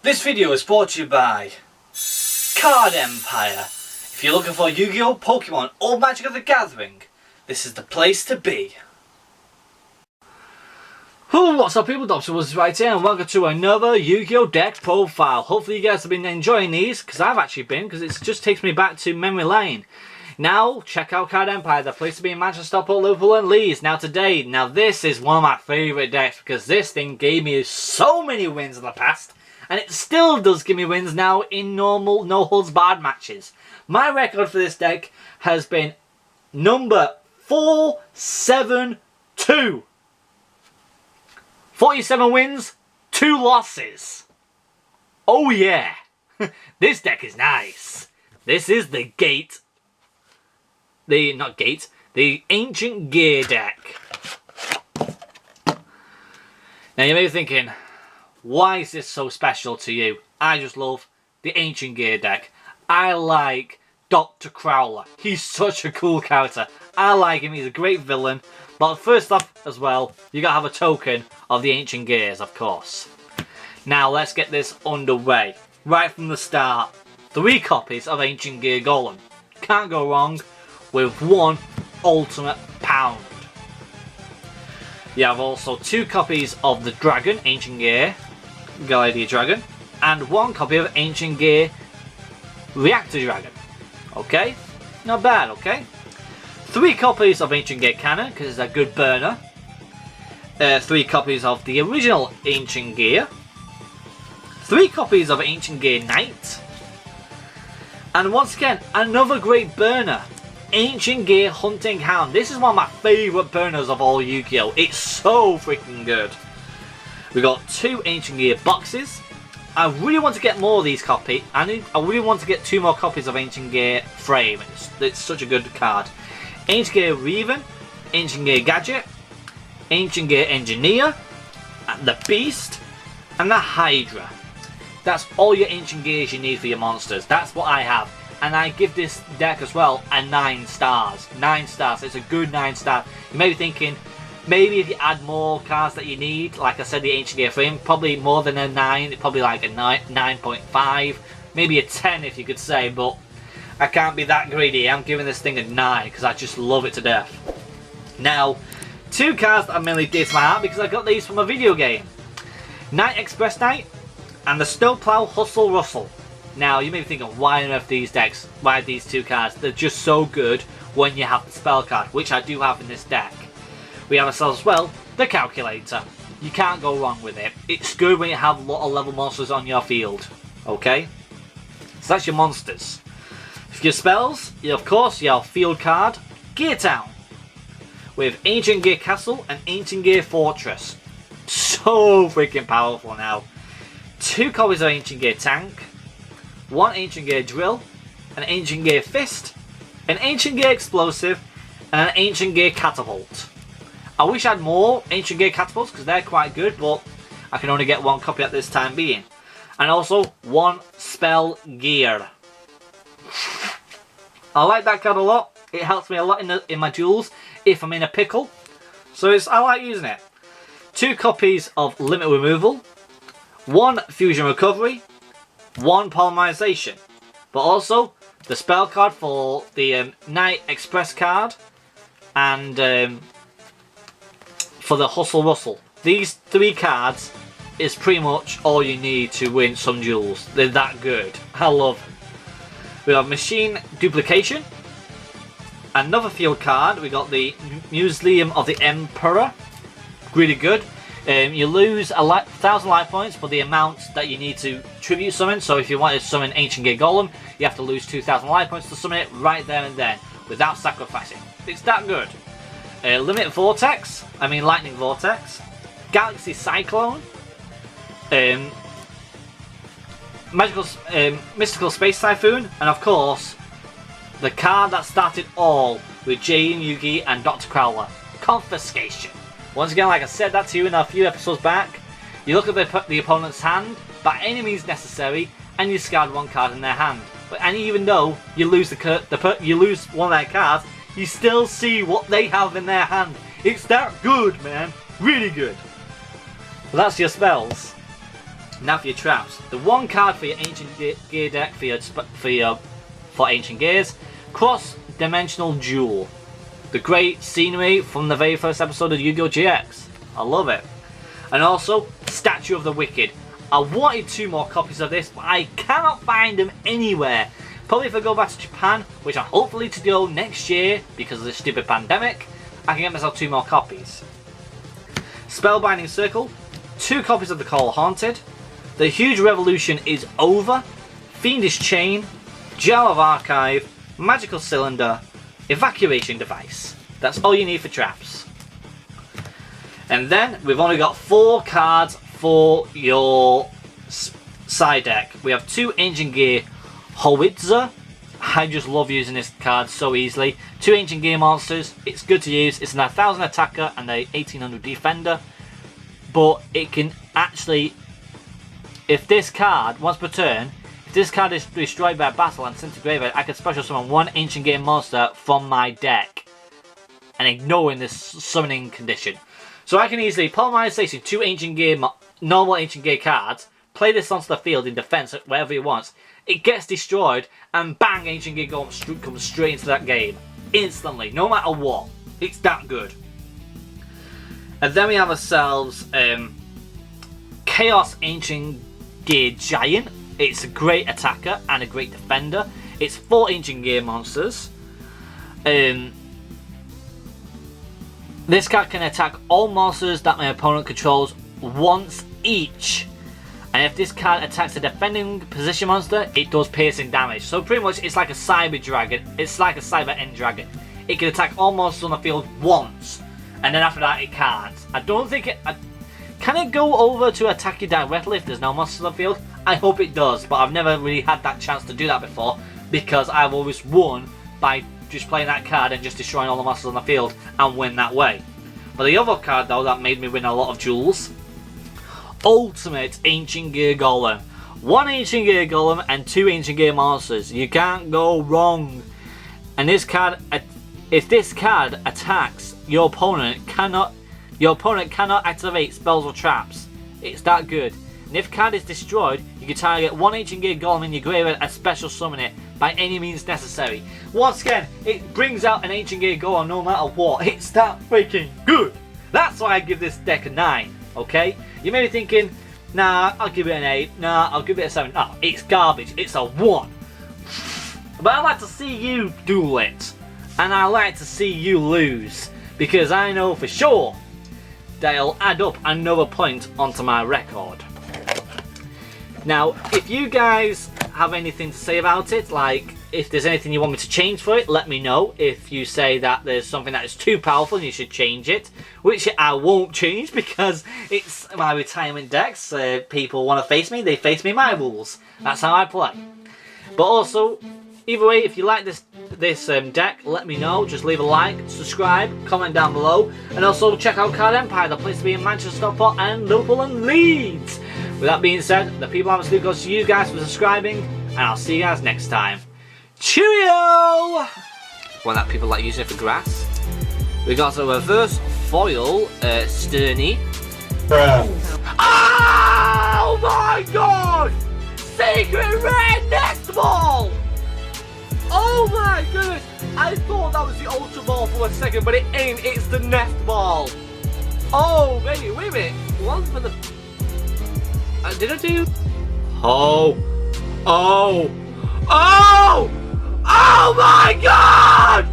This video is brought to you by Card Empire. If you're looking for Yu-Gi-Oh, Pokemon or Magic of the Gathering, this is the place to be. Hello, what's up people, Dr. Woods right here and welcome to another Yu-Gi-Oh deck profile. Hopefully you guys have been enjoying these, because I've actually been, because it just takes me back to memory lane. Now, check out Card Empire, the place to be in Manchester, Stockport, Liverpool and Leeds. Now this is one of my favourite decks, because this thing gave me so many wins in the past. And it still does give me wins now in normal, no holds barred matches. My record for this deck has been number 472. 47 wins, 2 losses. Oh yeah, this deck is nice. This is the the Ancient Gear deck. Now you may be thinking, why is this so special to you? I just love the Ancient Gear deck. I like Dr. Crowler. He's such a cool character. I like him, he's a great villain. But first off as well, you gotta have a token of the Ancient Gears, of course. Now let's get this underway. Right from the start, 3 copies of Ancient Gear Golem. Can't go wrong with 1 Ultimate Pound. You have also 2 copies of the Dragon, Ancient Gear, Galactic Dragon, and 1 copy of Ancient Gear Reactor Dragon. Okay? Not bad, okay? 3 copies of Ancient Gear Cannon, because it's a good burner. 3 copies of the original Ancient Gear. 3 copies of Ancient Gear Knight. And once again, another great burner. Ancient Gear Hunting Hound. This is one of my favourite burners of all Yu-Gi-Oh! It's so freaking good. We got 2 Ancient Gear boxes. I really want to get more of these copies. I really want to get 2 more copies of Ancient Gear Frame. It's such a good card. Ancient Gear Reven, Ancient Gear Gadget, Ancient Gear Engineer, the Beast, and the Hydra. That's all your Ancient Gears you need for your monsters. That's what I have. And I give this deck as well a 9 stars. 9 stars. It's a good 9 stars. You may be thinking, maybe if you add more cards that you need, like I said, the Ancient Gear Frame, probably more than a 9, probably like a 9.5, maybe a 10 if you could say, but I can't be that greedy. I'm giving this thing a 9 because I just love it to death. Now, 2 cards that are mainly dear to my heart because I got these from a video game. Night Express Knight and the Snowplow Hustle Rustle. Now, you may be thinking, why on earth these decks? Why these 2 cards? They're just so good when you have the spell card, which I do have in this deck. We have ourselves as well, the Calculator. You can't go wrong with it. It's good when you have a lot of level monsters on your field. Okay? So that's your monsters. For your spells, of course, your field card, Gear Town. With Ancient Gear Castle and Ancient Gear Fortress. So freaking powerful now. 2 copies of Ancient Gear Tank. 1 Ancient Gear Drill. An Ancient Gear Fist. An Ancient Gear Explosive. And an Ancient Gear Catapult. I wish I had more Ancient Gear Catapults because they're quite good, but I can only get 1 copy at this time being. And also 1 Spell Gear. I like that card a lot. It helps me a lot in my duels if I'm in a pickle. So I like using it. 2 copies of Limit Removal. 1 Fusion Recovery. 1 Polymerization. But also the spell card for the Night Express card. And for the Hustle Rustle. These 3 cards is pretty much all you need to win some duels. They're that good. I love them. We have Machine Duplication. Another field card. We got the Museum of the Emperor. Really good. You lose 1,000 life points for the amount that you need to tribute summon. So if you want to summon Ancient Gear Golem, you have to lose 2,000 life points to summon it right there and then, without sacrificing. It's that good. Lightning Vortex. Galaxy Cyclone. Mystical Space Typhoon, and of course the card that started all with Jay and Yugi and Dr. Crowler, Confiscation. Once again, like I said that to you in a few episodes back, you look at the opponent's hand by any means necessary and you discard 1 card in their hand. And even though you lose you lose 1 of their cards, you still see what they have in their hand. It's that good, man. Really good. So that's your spells. Now for your traps. The one card for your Ancient Gear deck for Ancient Gears, Cross-Dimensional Duel. The great scenery from the very first episode of Yu-Gi-Oh! GX. I love it. And also, Statue of the Wicked. I wanted 2 more copies of this, but I cannot find them anywhere. Probably if I go back to Japan, which I'm hopefully to go next year because of this stupid pandemic, I can get myself 2 more copies. Spellbinding Circle, 2 copies of The Call Haunted. The Huge Revolution is over. Fiendish Chain, Jar of Archive, Magical Cylinder, Evacuation Device. That's all you need for traps. And then we've only got 4 cards for your side deck. We have 2 Ancient Gear Howitzer. I just love using this card so easily. 2 Ancient Gear monsters. It's good to use. It's an 1000 attacker and a 1800 defender. But it can actually, if this card, once per turn, if this card is destroyed by a battle and sent to graveyard, I can special summon 1 Ancient Gear monster from my deck. And ignoring this summoning condition. So I can easily Polymerized Station 2 Ancient Gear, normal Ancient Gear cards, play this onto the field in defense, wherever he wants. It gets destroyed, and bang, Ancient Gear comes straight into that game. Instantly, no matter what. It's that good. And then we have ourselves Chaos Ancient Gear Giant. It's a great attacker and a great defender. It's 4 Ancient Gear monsters. This card can attack all monsters that my opponent controls once each. And if this card attacks a defending position monster, it does piercing damage. So pretty much it's like a cyber dragon. It's like a cyber end dragon. It can attack all monsters on the field once. And then after that it can't. I don't think it... can it go over to attack you directly if there's no monsters on the field? I hope it does. But I've never really had that chance to do that before. Because I've always won by just playing that card and just destroying all the monsters on the field and win that way. But the other card though that made me win a lot of duels, Ultimate Ancient Gear Golem. 1 Ancient Gear Golem and 2 Ancient Gear monsters. You can't go wrong. And this card, if this card attacks, your opponent cannot activate spells or traps. It's that good. And if card is destroyed, you can target 1 Ancient Gear Golem in your graveyard and special summon it by any means necessary. Once again, it brings out an Ancient Gear Golem no matter what. It's that freaking good. That's why I give this deck a 9. Okay? You may be thinking, nah, I'll give it an 8. Nah, I'll give it a 7. No, it's garbage. It's a 1. But I like to see you duel it. And I like to see you lose. Because I know for sure that it'll add up another point onto my record. Now, if you guys have anything to say about it, like if there's anything you want me to change for it, let me know. If you say that there's something that is too powerful and you should change it, which I won't change because it's my retirement decks. People want to face me, they face me my rules. That's how I play. But also, either way, if you like this deck, let me know. Just leave a like, subscribe, comment down below, and also check out Card Empire, the place to be in Manchester, Stockport, and Liverpool and Leeds. With that being said, the people have a salute goes to you guys for subscribing, and I'll see you guys next time. Cheerio! Well, that people like using it for grass. We got a reverse foil Sterny. Oh my god! Secret Rare Nest Ball! Oh my goodness! I thought that was the Ultra Ball for a second, but it ain't. It's the Nest Ball. Oh, baby, wait a minute. One for the... did I do? Oh! Oh! Oh! Oh my god!